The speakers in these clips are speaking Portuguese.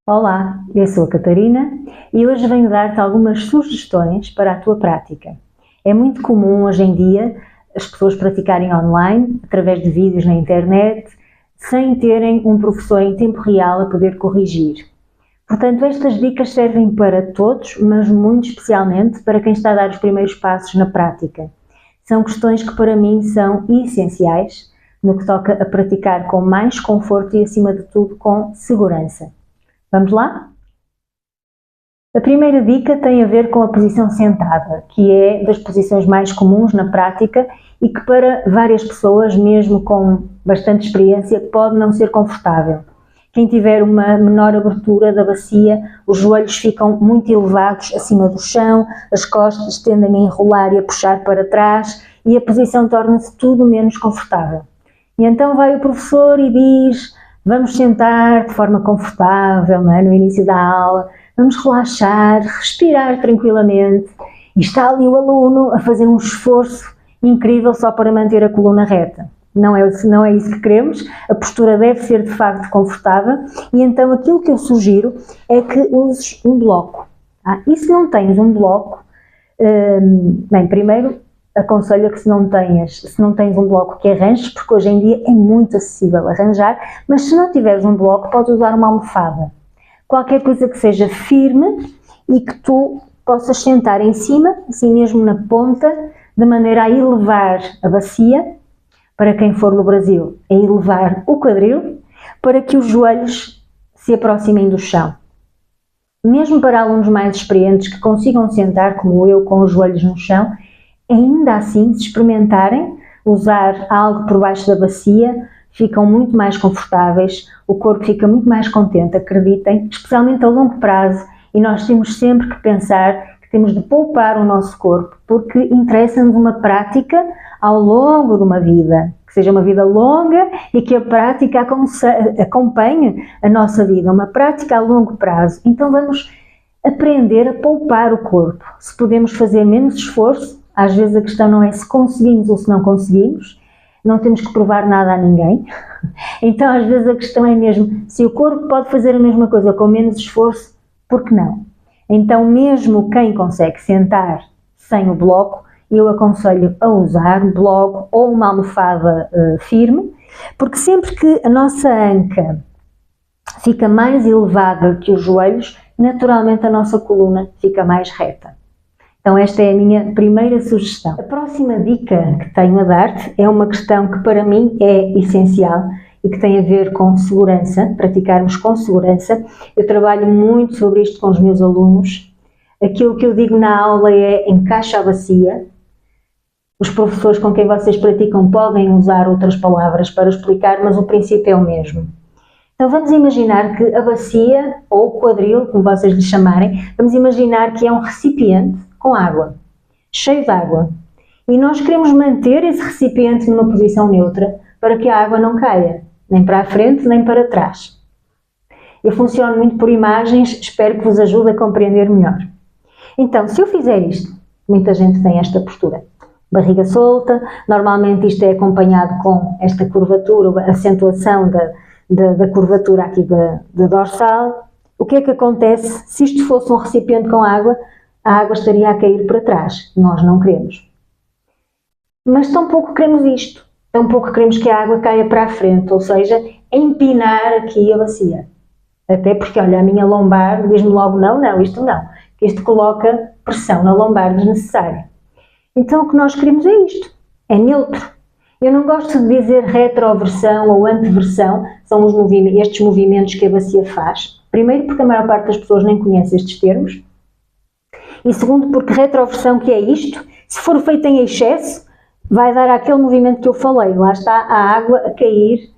Olá, eu sou a Catarina e hoje venho dar-te algumas sugestões para a tua prática. É muito comum hoje em dia as pessoas praticarem online, através de vídeos na internet, sem terem um professor em tempo real a poder corrigir. Portanto, estas dicas servem para todos, mas muito especialmente para quem está a dar os primeiros passos na prática. São questões que para mim são essenciais no que toca a praticar com mais conforto e, acima de tudo, com segurança. Vamos lá? A primeira dica tem a ver com a posição sentada, que é das posições mais comuns na prática e que para várias pessoas, mesmo com bastante experiência, pode não ser confortável. Quem tiver uma menor abertura da bacia, os joelhos ficam muito elevados acima do chão, as costas tendem a enrolar e a puxar para trás e a posição torna-se tudo menos confortável. E então vai o professor e diz: vamos sentar de forma confortável, não é? No início da aula, vamos relaxar, respirar tranquilamente. E está ali o aluno a fazer um esforço incrível só para manter a coluna reta. Não é isso que queremos, a postura deve ser de facto confortável e então aquilo que eu sugiro é que uses um bloco. E se não tens um bloco, bem, primeiro aconselho que se não tens um bloco que arranjes, porque hoje em dia é muito acessível arranjar, mas se não tiveres um bloco podes usar uma almofada. Qualquer coisa que seja firme e que tu possas sentar em cima, assim mesmo na ponta, de maneira a elevar a bacia, para quem for no Brasil, a elevar o quadril, para que os joelhos se aproximem do chão. Mesmo para alunos mais experientes que consigam sentar, como eu, com os joelhos no chão, ainda assim, se experimentarem usar algo por baixo da bacia, ficam muito mais confortáveis, o corpo fica muito mais contente, acreditem, especialmente a longo prazo, e nós temos sempre que pensar que temos de poupar o nosso corpo, porque interessa-nos uma prática ao longo de uma vida, que seja uma vida longa e que a prática acompanhe a nossa vida, uma prática a longo prazo. Então vamos aprender a poupar o corpo. Se podemos fazer menos esforço, às vezes a questão não é se conseguimos ou se não conseguimos, não temos que provar nada a ninguém. Então às vezes a questão é mesmo, se o corpo pode fazer a mesma coisa com menos esforço, por que não? Então mesmo quem consegue sentar sem o bloco, eu aconselho a usar um bloco ou uma almofada firme, porque sempre que a nossa anca fica mais elevada que os joelhos, naturalmente a nossa coluna fica mais reta. Então esta é a minha primeira sugestão. A próxima dica que tenho a dar-te é uma questão que para mim é essencial e que tem a ver com segurança, praticarmos com segurança. Eu trabalho muito sobre isto com os meus alunos. Aquilo que eu digo na aula é encaixa a bacia. Os professores com quem vocês praticam podem usar outras palavras para explicar, mas o princípio é o mesmo. Então vamos imaginar que a bacia, ou quadril, como vocês lhe chamarem, vamos imaginar que é um recipiente com água, cheio de água. E nós queremos manter esse recipiente numa posição neutra para que a água não caia, nem para a frente, nem para trás. Eu funciono muito por imagens, espero que vos ajude a compreender melhor. Então, se eu fizer isto, muita gente tem esta postura. Barriga solta, normalmente isto é acompanhado com esta curvatura, a acentuação da curvatura aqui da dorsal. O que é que acontece se isto fosse um recipiente com água? A água estaria a cair para trás. Nós não queremos. Mas tampouco queremos isto. Tampouco queremos que a água caia para a frente, ou seja, empinar aqui a bacia. Até porque, olha, a minha lombar diz-me logo não, isto não. Isto coloca pressão na lombar desnecessária. Então o que nós queremos é isto, é neutro. Eu não gosto de dizer retroversão ou anteversão, são estes movimentos que a bacia faz. Primeiro porque a maior parte das pessoas nem conhece estes termos. E segundo porque retroversão, que é isto, se for feito em excesso, vai dar aquele movimento que eu falei, lá está a água a cair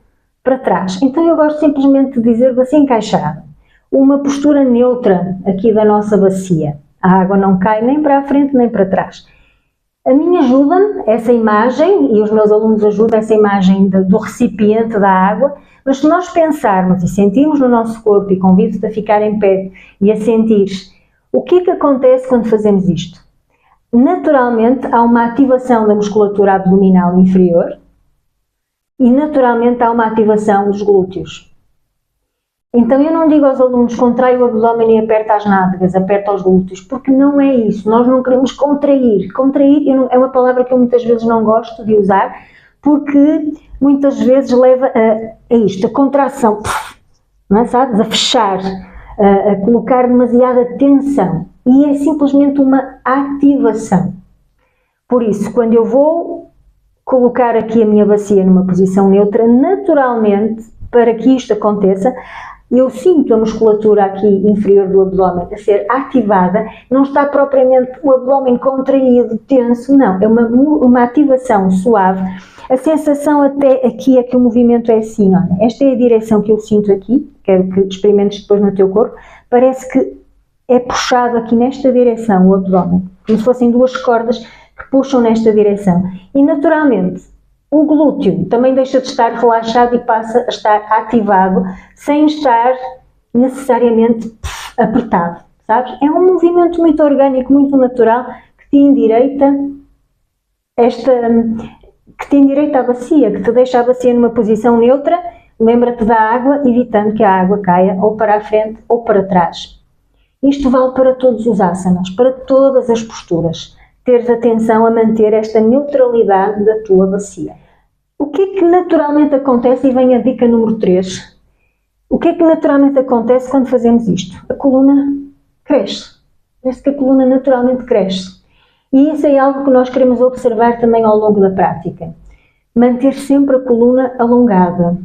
para trás. Então eu gosto simplesmente de dizer bacia encaixada. Uma postura neutra aqui da nossa bacia. A água não cai nem para a frente nem para trás. A mim ajuda-me essa imagem, e os meus alunos ajudam essa imagem do recipiente da água, mas se nós pensarmos e sentirmos no nosso corpo, e convido-te a ficar em pé e a sentir o que é que acontece quando fazemos isto? Naturalmente há uma ativação da musculatura abdominal inferior e naturalmente há uma ativação dos glúteos. Então eu não digo aos alunos contrai o abdômen e aperta as nádegas, aperta os glúteos, porque não é isso, nós não queremos contrair. Contrair é uma palavra que eu muitas vezes não gosto de usar, porque muitas vezes leva a isto, a contração, não é, sabes? A fechar, a colocar demasiada tensão, e é simplesmente uma ativação. Por isso, quando eu vou colocar aqui a minha bacia numa posição neutra, naturalmente, para que isto aconteça, eu sinto a musculatura aqui inferior do abdômen a ser ativada, não está propriamente o abdômen contraído, tenso, não, é uma ativação suave. A sensação até aqui é que o movimento é assim, olha, esta é a direção que eu sinto aqui, quero que experimentes depois no teu corpo, parece que é puxado aqui nesta direção o abdômen, como se fossem duas cordas que puxam nesta direção. E naturalmente, o glúteo também deixa de estar relaxado e passa a estar ativado, sem estar necessariamente apertado, sabes? É um movimento muito orgânico, muito natural, que te endireita a bacia, que te deixa a bacia numa posição neutra. Lembra-te da água, evitando que a água caia ou para a frente ou para trás. Isto vale para todos os asanas, para todas as posturas. Teres atenção a manter esta neutralidade da tua bacia. O que é que naturalmente acontece? E vem a dica número 3. O que é que naturalmente acontece quando fazemos isto? A coluna cresce. Parece que a coluna naturalmente cresce. E isso é algo que nós queremos observar também ao longo da prática. Manter sempre a coluna alongada.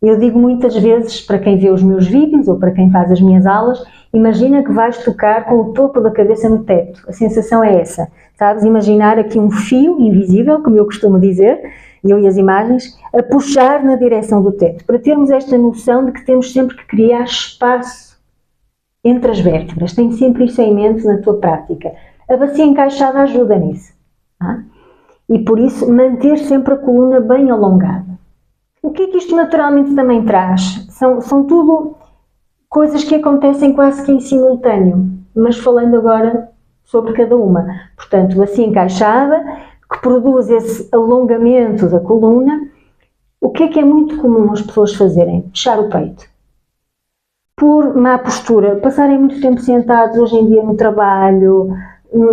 Eu digo muitas vezes, para quem vê os meus vídeos ou para quem faz as minhas aulas, imagina que vais tocar com o topo da cabeça no teto. A sensação é essa. Sabes? Imaginar aqui um fio invisível, como eu costumo dizer, eu e as imagens, a puxar na direção do teto, para termos esta noção de que temos sempre que criar espaço entre as vértebras. Tem sempre isso em mente na tua prática. A bacia encaixada ajuda nisso. Tá? E por isso, manter sempre a coluna bem alongada. O que é que isto naturalmente também traz? São tudo coisas que acontecem quase que em simultâneo, mas falando agora sobre cada uma. Portanto, bacia encaixada, que produz esse alongamento da coluna. O que é muito comum as pessoas fazerem? Fechar o peito. Por má postura, passarem muito tempo sentados hoje em dia no trabalho,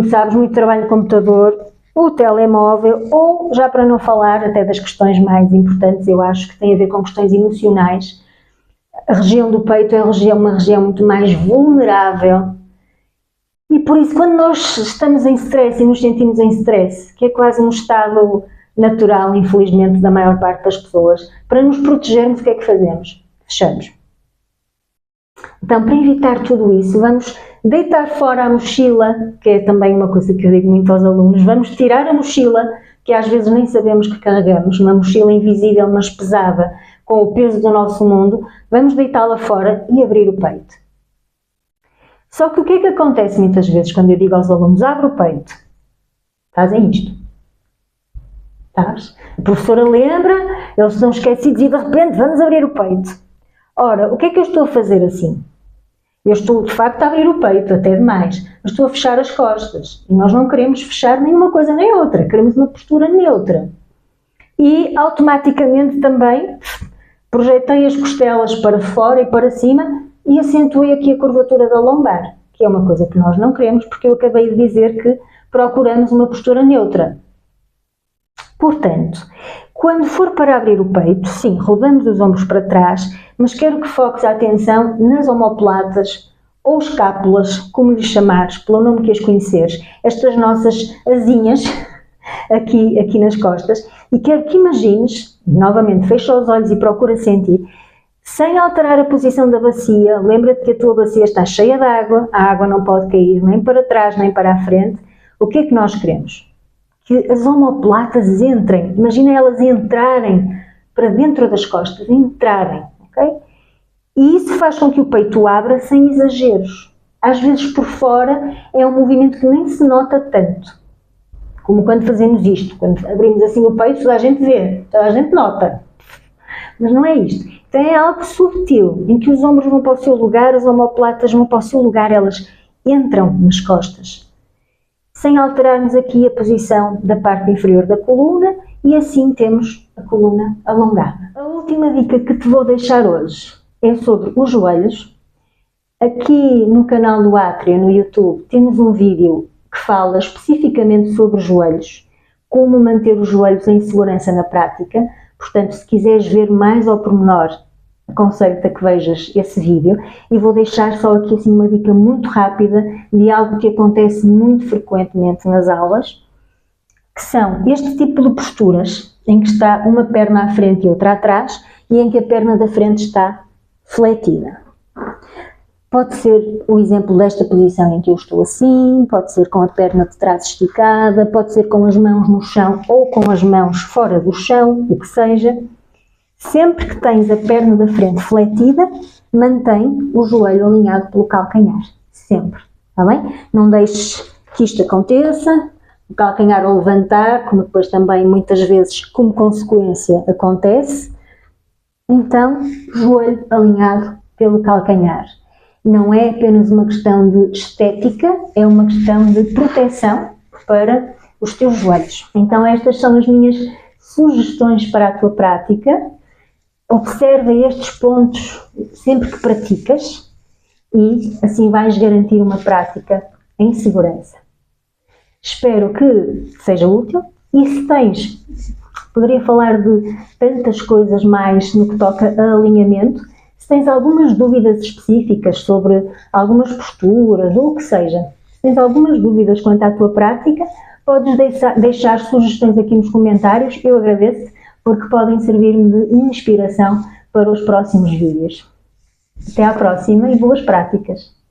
sabes, muito trabalho no computador, o telemóvel, ou já para não falar até das questões mais importantes, eu acho que tem a ver com questões emocionais. A região do peito é uma região muito mais vulnerável. E por isso, quando nós estamos em stress e nos sentimos em stress, que é quase um estado natural, infelizmente, da maior parte das pessoas, para nos protegermos, o que é que fazemos? Fechamos. Então, para evitar tudo isso, vamos deitar fora a mochila, que é também uma coisa que eu digo muito aos alunos, vamos tirar a mochila, que às vezes nem sabemos que carregamos, uma mochila invisível, mas pesada, com o peso do nosso mundo, vamos deitá-la fora e abrir o peito. Só que o que é que acontece muitas vezes quando eu digo aos alunos, abre o peito? Fazem isto. Estás? A professora lembra, eles estão esquecidos e de repente vamos abrir o peito. Ora, o que é que eu estou a fazer assim? Eu estou de facto a abrir o peito, até demais, mas estou a fechar as costas. E nós não queremos fechar nenhuma coisa nem outra, queremos uma postura neutra. E automaticamente também projetei as costelas para fora e para cima, e acentuei aqui a curvatura da lombar, que é uma coisa que nós não queremos, porque eu acabei de dizer que procuramos uma postura neutra. Portanto, quando for para abrir o peito, sim, rodamos os ombros para trás, mas quero que foques a atenção nas omoplatas ou escápulas, como lhes chamares, pelo nome que as conheceres, estas nossas asinhas aqui nas costas, e quero que imagines, novamente, fecha os olhos e procura sentir, sem alterar a posição da bacia. Lembra-te que a tua bacia está cheia de água, a água não pode cair nem para trás nem para a frente. O que é que nós queremos? Que as omoplatas entrem, imagina elas entrarem para dentro das costas, entrarem, ok? E isso faz com que o peito abra sem exageros. Às vezes por fora é um movimento que nem se nota tanto, como quando fazemos isto, quando abrimos assim o peito, toda a gente vê, toda a gente nota, mas não é isto. Então é algo sutil, em que os ombros vão para o seu lugar, as omoplatas vão para o seu lugar, elas entram nas costas, sem alterarmos aqui a posição da parte inferior da coluna, e assim temos a coluna alongada. A última dica que te vou deixar hoje é sobre os joelhos. Aqui no canal do Atria, no YouTube, temos um vídeo que fala especificamente sobre os joelhos, como manter os joelhos em segurança na prática. Portanto, se quiseres ver mais ao pormenor, aconselho-te a que vejas esse vídeo, e vou deixar só aqui assim uma dica muito rápida de algo que acontece muito frequentemente nas aulas, que são este tipo de posturas em que está uma perna à frente e outra atrás e em que a perna da frente está fletida. Pode ser o exemplo desta posição em que eu estou assim, pode ser com a perna de trás esticada, pode ser com as mãos no chão ou com as mãos fora do chão, o que seja. Sempre que tens a perna da frente fletida, mantém o joelho alinhado pelo calcanhar. Sempre, está bem? Não deixes que isto aconteça, o calcanhar ao levantar, como depois também muitas vezes como consequência acontece. Então, joelho alinhado pelo calcanhar. Não é apenas uma questão de estética, é uma questão de proteção para os teus joelhos. Então estas são as minhas sugestões para a tua prática. Observa estes pontos sempre que praticas e assim vais garantir uma prática em segurança. Espero que seja útil e se tens, poderia falar de tantas coisas mais no que toca a alinhamento. Se tens algumas dúvidas específicas sobre algumas posturas ou o que seja, se tens algumas dúvidas quanto à tua prática, podes deixar sugestões aqui nos comentários, eu agradeço, porque podem servir-me de inspiração para os próximos vídeos. Até à próxima e boas práticas!